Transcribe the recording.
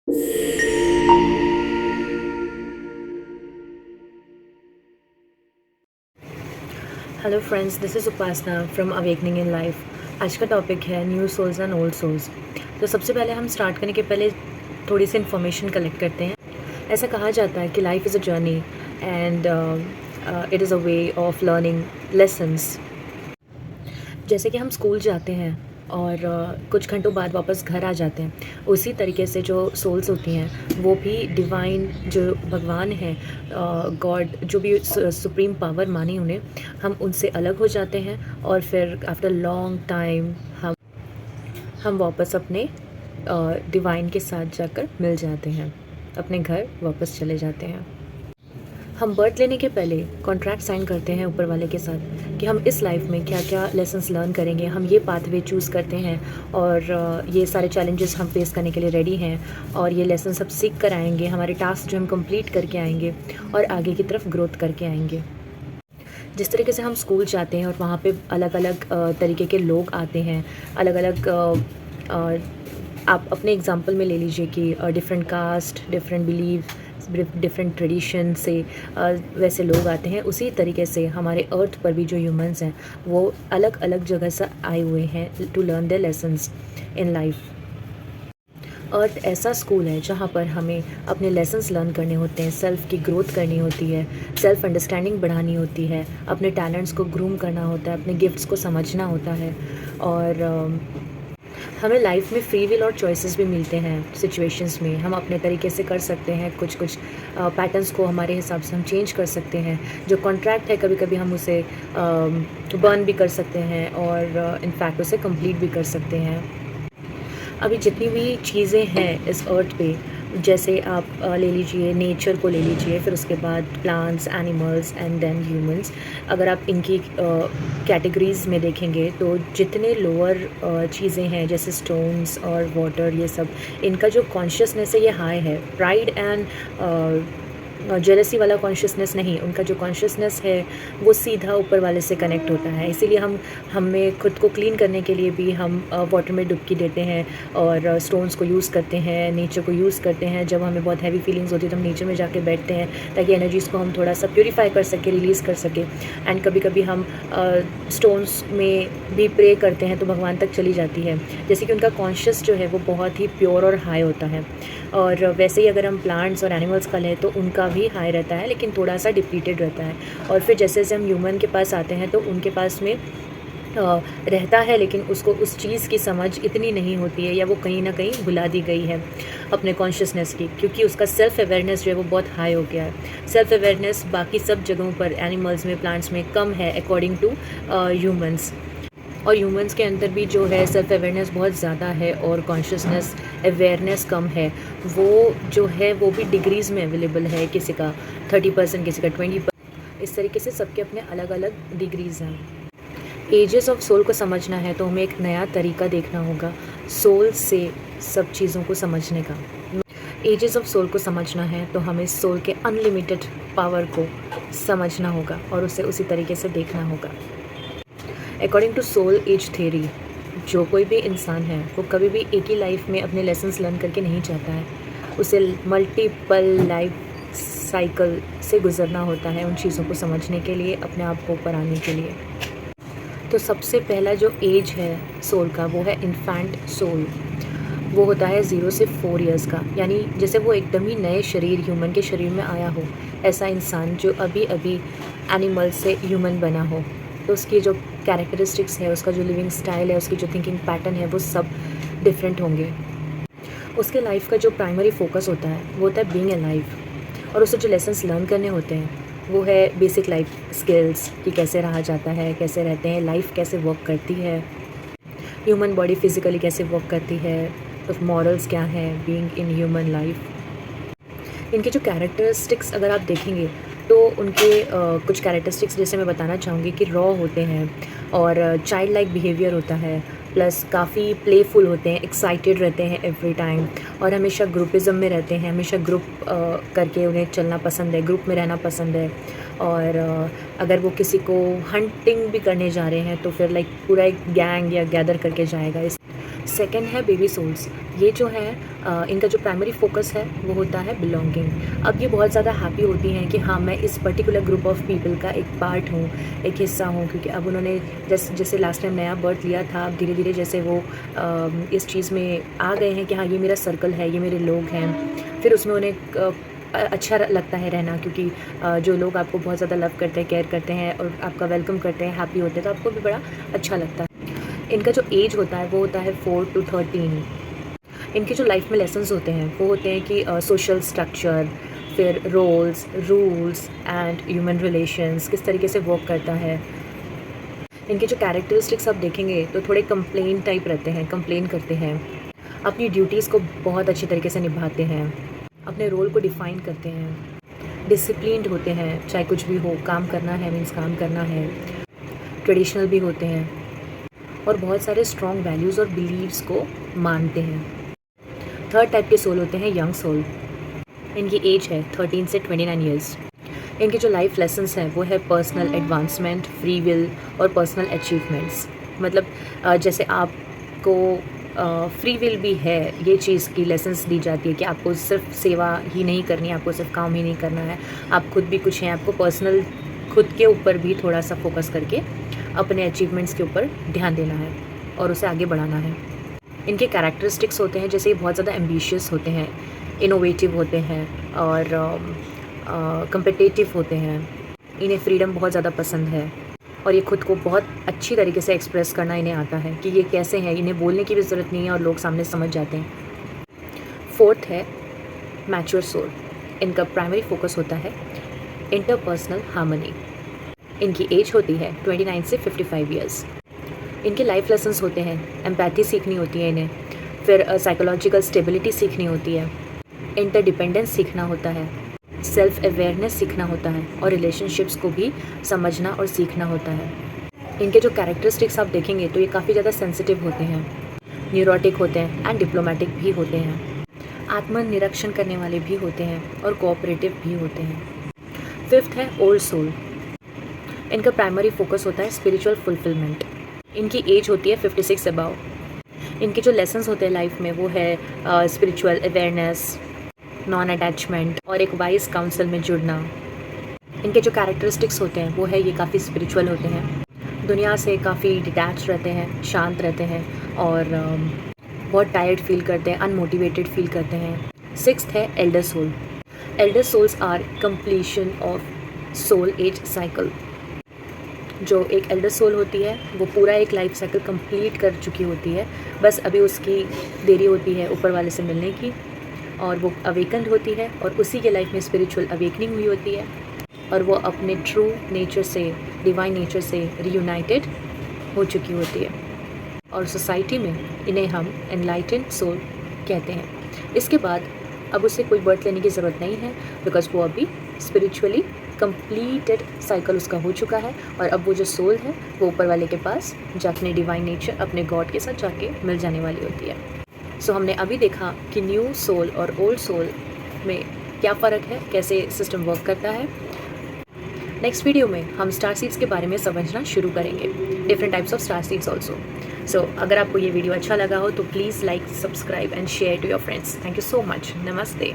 Hello friends, this is Upasana from awakening in life. आज का topic है new souls and old souls. तो सबसे पहले हम स्टार्ट करने के पहले थोड़ी सी इन्फॉर्मेशन कलेक्ट करते हैं। ऐसा कहा जाता है कि life is a journey and it is a way of learning lessons. जैसे कि हम स्कूल जाते हैं और कुछ घंटों बाद वापस घर आ जाते हैं, उसी तरीके से जो सोल्स होती हैं वो भी डिवाइन जो भगवान है, गॉड, जो भी सुप्रीम पावर मानी उन्हें, हम उनसे अलग हो जाते हैं और फिर आफ्टर लॉन्ग टाइम हम वापस अपने डिवाइन के साथ जाकर मिल जाते हैं, अपने घर वापस चले जाते हैं। हम बर्थ लेने के पहले कॉन्ट्रैक्ट साइन करते हैं ऊपर वाले के साथ कि हम इस लाइफ में क्या क्या लेसन्स लर्न करेंगे, हम ये पाथवे चूज़ करते हैं और ये सारे चैलेंजेस हम फेस करने के लिए रेडी हैं और ये लेसन सब सीख कर आएंगे, हमारे टास्क जो हम कंप्लीट करके आएंगे और आगे की तरफ ग्रोथ करके आएंगे। जिस तरीके से हम स्कूल जाते हैं और वहाँ पे अलग अलग तरीके के लोग आते हैं, अलग अलग आप अपने एग्जांपल में ले लीजिए कि different caste, different believe, different tradition से वैसे लोग आते हैं। उसी तरीके से हमारे अर्थ पर भी जो ह्यूमंस हैं वो अलग अलग जगह से आए हुए हैं to learn their lessons in life. Earth ऐसा स्कूल है जहाँ पर हमें अपने लेसन्स लर्न करने होते हैं, सेल्फ़ की ग्रोथ करनी होती है, सेल्फ़ अंडरस्टैंडिंग बढ़ानी होती है, अपने टैलेंट्स को ग्रूम करना होता है, अपने गिफ्ट्स को समझना होता है और हमें लाइफ में फ्री विल और चॉइसेस भी मिलते हैं। सिचुएशंस में हम अपने तरीके से कर सकते हैं, कुछ कुछ पैटर्न्स को हमारे हिसाब से हम चेंज कर सकते हैं। जो कॉन्ट्रैक्ट है कभी कभी हम उसे बर्न भी कर सकते हैं और इनफैक्ट उसे कंप्लीट भी कर सकते हैं। अभी जितनी भी चीज़ें हैं इस अर्थ पे, जैसे आप ले लीजिए नेचर को ले लीजिए, फिर उसके बाद plants, animals and then humans. अगर आप इनकी कैटेगरीज़ में देखेंगे तो जितने लोअर चीज़ें हैं जैसे स्टोन्स और वाटर, ये सब, इनका जो कॉन्शियसनेस है ये हाई है। प्राइड एंड जेलसी वाला कॉन्शियसनेस नहीं, उनका जो कॉन्शियसनेस है वो सीधा ऊपर वाले से कनेक्ट होता है। इसीलिए हमें खुद को क्लीन करने के लिए भी हम वाटर में डुबकी देते हैं और स्टोन्स को यूज़ करते हैं, नेचर को यूज़ करते हैं। जब हमें बहुत हैवी फीलिंग्स होती है तो हम नेचर में जाके बैठते हैं ताकि एनर्जीज़ को हम थोड़ा सा प्योरीफाई कर सकें, रिलीज़ कर सकें। एंड कभी कभी हम स्टोन्स में भी प्रे करते हैं तो भगवान तक चली जाती है, जैसे कि उनका कॉन्शियस जो है वो बहुत ही प्योर और हाई होता है। और वैसे ही अगर हम प्लांट्स और एनिमल्स का लें तो उनका भी हाई रहता है लेकिन थोड़ा सा डिप्लीटेड रहता है। और फिर जैसे जैसे हम ह्यूमन के पास आते हैं तो उनके पास में रहता है लेकिन उसको उस चीज़ की समझ इतनी नहीं होती है, या वो कहीं ना कहीं भुला दी गई है अपने कॉन्शियसनेस की, क्योंकि उसका सेल्फ़ अवेयरनेस जो है वो बहुत हाई हो गया है। सेल्फ़ अवेयरनेस बाकी सब जगहों पर, एनिमल्स में, प्लांट्स में कम है अकॉर्डिंग टू ह्यूमंस। और ह्यूमंस के अंदर भी जो है सेल्फ़ अवेयरनेस बहुत ज़्यादा है और कॉन्शियसनेस अवेयरनेस कम है। वो जो है वो भी डिग्रीज़ में अवेलेबल है, किसी का 30%, किसी का 20%। इस तरीके से सबके अपने अलग अलग डिग्रीज़ हैं। एजेस ऑफ सोल को समझना है तो हमें एक नया तरीका देखना होगा सोल से सब चीज़ों को समझने का। एजेस ऑफ सोल को समझना है तो हमें सोल के अनलिमिटेड पावर को समझना होगा और उसे उसी तरीके से देखना होगा। According to soul age theory, जो कोई भी इंसान है वो कभी भी एक ही लाइफ में अपने लेसन्स लर्न करके नहीं जाता है, उसे मल्टीपल लाइफ साइकिल से गुजरना होता है उन चीज़ों को समझने के लिए, अपने आप को ऊपर आने के लिए। तो सबसे पहला जो एज है सोल का वो है इन्फेंट सोल। वो होता है 0 से 4 इयर्स का, यानी जैसे वो एकदम ही नए शरीर, ह्यूमन के शरीर में आया हो, ऐसा इंसान जो अभी अभी एनिमल से ह्यूमन बना हो। तो उसकी जो कैरेक्टरिस्टिक्स है, उसका जो लिविंग स्टाइल है, उसकी जो थिंकिंग पैटर्न है, वो सब डिफरेंट होंगे। उसके लाइफ का जो प्राइमरी फोकस होता है वो होता है बीइंग अलाइव, और उसे जो लेसन्स लर्न करने होते हैं वो है बेसिक लाइफ स्किल्स, कि कैसे रहा जाता है, कैसे रहते हैं, लाइफ कैसे वर्क करती है, ह्यूमन बॉडी फिज़िकली कैसे वर्क करती है, तो मॉरल्स क्या हैं बीइंग इन ह्यूमन लाइफ। इनके जो कैरेक्टरिस्टिक्स अगर आप देखेंगे तो उनके कुछ कैरेक्टरिस्टिक्स जैसे मैं बताना चाहूँगी कि रॉ होते हैं और चाइल्ड लाइक बिहेवियर होता है, प्लस काफ़ी प्लेफुल होते हैं, एक्साइटेड रहते हैं एवरी टाइम, और हमेशा ग्रुपिज़म में रहते हैं, हमेशा ग्रुप करके उन्हें चलना पसंद है, ग्रुप में रहना पसंद है। और अगर वो किसी को हंटिंग भी करने जा रहे हैं तो फिर लाइक पूरा एक गैंग या गैदर करके जाएगा। इस सेकंड है बेबी सोल्स। ये जो है इनका जो प्राइमरी फोकस है वो होता है बिलोंगिंग। अब ये बहुत ज़्यादा हैप्पी होती हैं कि हाँ, मैं इस पर्टिकुलर ग्रुप ऑफ पीपल का एक पार्ट हूँ, एक हिस्सा हूँ, क्योंकि अब उन्होंने जैसे लास्ट टाइम नया बर्थ लिया था, अब धीरे धीरे जैसे वो इस चीज़ में आ गए हैं कि हाँ, ये मेरा सर्कल है, ये मेरे लोग हैं, फिर उसमें उन्हें अच्छा लगता है रहना, क्योंकि जो लोग आपको बहुत ज़्यादा लव करते हैं, केयर करते हैं और आपका वेलकम करते हैं, हैप्पी होते हैं, तो आपको भी बड़ा अच्छा लगता है। इनका जो एज होता है वो होता है 4 to 13। इनके जो लाइफ में लेसन्स होते हैं वो होते हैं कि सोशल स्ट्रक्चर, फिर roles, rules and human relations किस तरीके से वर्क करता है। इनके जो कैरेक्टरिस्टिक्स आप देखेंगे तो थोड़े कंप्लेन टाइप रहते हैं, कंप्लेन करते हैं, अपनी ड्यूटीज़ को बहुत अच्छे तरीके से निभाते हैं, अपने रोल को डिफ़ाइन करते हैं, डिसिप्लिन्ड होते हैं, चाहे कुछ भी हो, काम करना है मीन्स काम करना है, ट्रेडिशनल भी होते हैं और बहुत सारे स्ट्रॉन्ग वैल्यूज़ और बिलीव्स को मानते हैं। थर्ड टाइप के सोल होते हैं यंग सोल। इनकी एज है 13 से 29 ईयर्स। इनके जो लाइफ लेसन्स हैं वो है पर्सनल एडवांसमेंट, फ्री विल और पर्सनल अचीवमेंट्स। मतलब जैसे आपको फ्री विल भी है, ये चीज़ की लेसन्स दी जाती है कि आपको सिर्फ सेवा ही नहीं करनी है, आपको सिर्फ काम ही नहीं करना है, आप खुद भी कुछ हैं, आपको पर्सनल खुद के ऊपर भी थोड़ा सा फोकस करके अपने अचीवमेंट्स के ऊपर ध्यान देना है और उसे आगे बढ़ाना है। इनके कैरेक्टरिस्टिक्स होते हैं जैसे ये बहुत ज़्यादा एम्बिशियस होते हैं, इनोवेटिव होते हैं और कम्पिटिटिव होते हैं। इन्हें फ्रीडम बहुत ज़्यादा पसंद है और ये खुद को बहुत अच्छी तरीके से एक्सप्रेस करना इन्हें आता है कि ये कैसे हैं, इन्हें बोलने की भी ज़रूरत नहीं है और लोग सामने समझ जाते हैं। फोर्थ है मैच्योर सोल। इनका प्राइमरी फोकस होता है इंटरपर्सनल हार्मनी। इनकी एज होती है 29 से 55 ईयर्स। इनके लाइफ लेसन्स होते हैं, एम्पैथी सीखनी होती है इन्हें, फिर साइकोलॉजिकल स्टेबिलिटी सीखनी होती है, इंटरडिपेंडेंस सीखना होता है, सेल्फ अवेयरनेस सीखना होता है और रिलेशनशिप्स को भी समझना और सीखना होता है। इनके जो कैरेक्टरिस्टिक्स आप देखेंगे तो ये काफ़ी ज़्यादा सेंसिटिव होते हैं, न्यूरोटिक होते हैं एंड डिप्लोमेटिक भी होते हैं, आत्मनिरीक्षण करने वाले भी होते हैं और कोऑपरेटिव भी होते हैं। फिफ्थ है ओल्ड सोल। इनका प्राइमरी फोकस होता है स्पिरिचुअल फुलफिलमेंट। इनकी एज होती है 56 अबव। इनके जो लेसन्स होते हैं लाइफ में वो है स्पिरिचुअल अवेयरनेस, नॉन अटैचमेंट और एक वाइज काउंसिल में जुड़ना। इनके जो कैरेक्टरिस्टिक्स होते हैं वो है ये काफ़ी स्पिरिचुअल होते हैं, दुनिया से काफ़ी डिटैच रहते हैं, शांत रहते हैं और बहुत टायर्ड फील करते हैं, अनमोटिवेटेड फील करते हैं। सिक्स्थ है elder soul. Elder souls are completion of soul age cycle. जो एक एल्डर सोल होती है वो पूरा एक लाइफ साइकिल कंप्लीट कर चुकी होती है, बस अभी उसकी देरी होती है ऊपर वाले से मिलने की और वो अवेकन्ड होती है और उसी के लाइफ में स्पिरिचुअल अवेकनिंग हुई होती है और वो अपने ट्रू नेचर से, डिवाइन नेचर से रियूनाइटेड हो चुकी होती है और सोसाइटी में इन्हें हम एनलाइटेंड सोल कहते हैं। इसके बाद अब उसे कोई बर्थ लेने की ज़रूरत नहीं है बिकॉज वो अभी स्पिरिचुअली कंप्लीटेड साइकिल उसका हो चुका है और अब वो जो सोल है वो ऊपर वाले के पास जाके डिवाइन नेचर, अपने गॉड के साथ जाके मिल जाने वाली होती है। सो हमने अभी देखा कि न्यू सोल और ओल्ड सोल में क्या फ़र्क है, कैसे सिस्टम वर्क करता है। नेक्स्ट वीडियो में हम स्टार सीड्स के बारे में समझना शुरू करेंगे, different types of star seeds also. So अगर आपको ये वीडियो अच्छा लगा हो तो please like, subscribe and share to your friends. Thank you so much. नमस्ते।